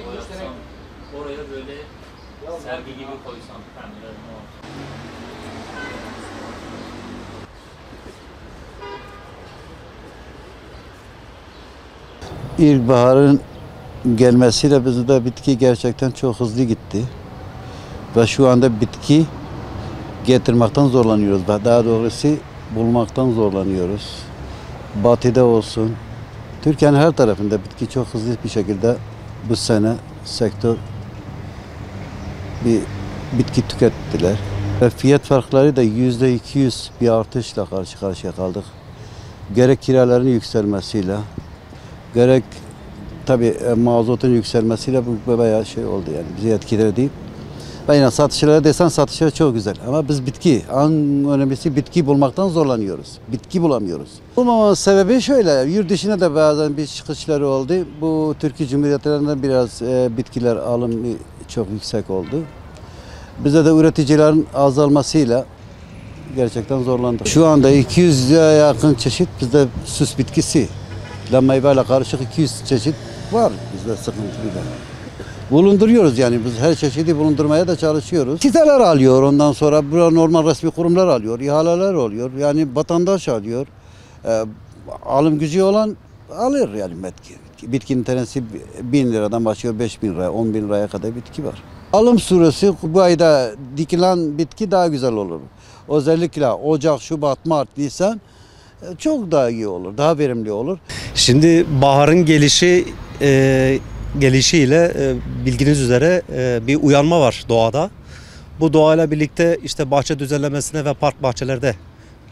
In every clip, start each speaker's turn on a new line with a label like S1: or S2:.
S1: Koyarsan, oraya böyle sergi gibi koysan kendilerine o.
S2: İlkbaharın gelmesiyle bizde bitki gerçekten çok hızlı gitti. Ve şu anda bitki getirmekten zorlanıyoruz. Daha doğrusu bulmaktan zorlanıyoruz. Batı'da olsun, Türkiye'nin her tarafında bitki çok hızlı bir şekilde bu sene sektör bir bitki tükettiler. Ve fiyat farkları da %200 bir artışla karşı karşıya kaldık. Gerek kiraların yükselmesiyle, gerek tabii mazotun yükselmesiyle bu bayağı şey oldu yani bizi etkiledi. Ve yine satışlara desen satışlar çok güzel ama biz bitki, en önemlisi bitki bulmaktan zorlanıyoruz. Bitki bulamıyoruz. Bulmamamın sebebi şöyle, yurt dışına da bazen bir çıkışları oldu. Bu Türkiye Cumhuriyetlerinden biraz bitkiler alımı çok yüksek oldu. Bize de üreticilerin azalmasıyla gerçekten zorlandık. Şu anda 200'e yakın çeşit bizde süs bitkisi. Meyveyle karışık 200 çeşit var bizde sıkıntı bir de. Bulunduruyoruz yani biz her çeşidi bulundurmaya da çalışıyoruz. Siteler alıyor ondan sonra burada normal resmi kurumlar alıyor, ihaleler oluyor. Yani vatandaş alıyor. Alım gücü olan alır yani bitki. Bitkinin tanesi 1000 liradan başlıyor 5000 liraya, 10.000 liraya kadar bitki var. Alım süresi bu ayda dikilen bitki daha güzel olur. Özellikle Ocak, Şubat, Mart, Nisan çok daha iyi olur, daha verimli olur.
S3: Şimdi baharın gelişiyle bildiğiniz üzere bir uyanma var doğada. Bu doğayla birlikte işte bahçe düzenlemesine ve park bahçelerde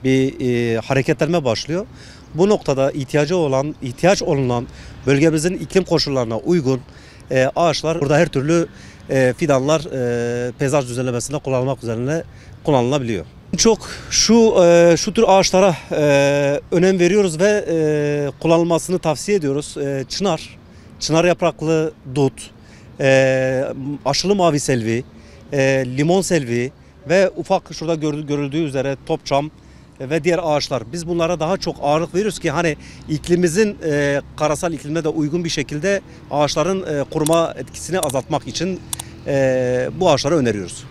S3: bir hareketlenme başlıyor. Bu noktada ihtiyaç olunan bölgemizin iklim koşullarına uygun ağaçlar, burada her türlü fidanlar peyzaj düzenlemesinde kullanılmak üzere kullanılabiliyor. Çok şu tür ağaçlara önem veriyoruz ve kullanılmasını tavsiye ediyoruz. Çınar yapraklı dut, aşılı mavi selvi, limon selvi ve ufak şurada görüldüğü üzere topçam ve diğer ağaçlar. Biz bunlara daha çok ağırlık veriyoruz ki hani iklimimizin karasal iklime de uygun bir şekilde ağaçların koruma etkisini azaltmak için bu ağaçları öneriyoruz.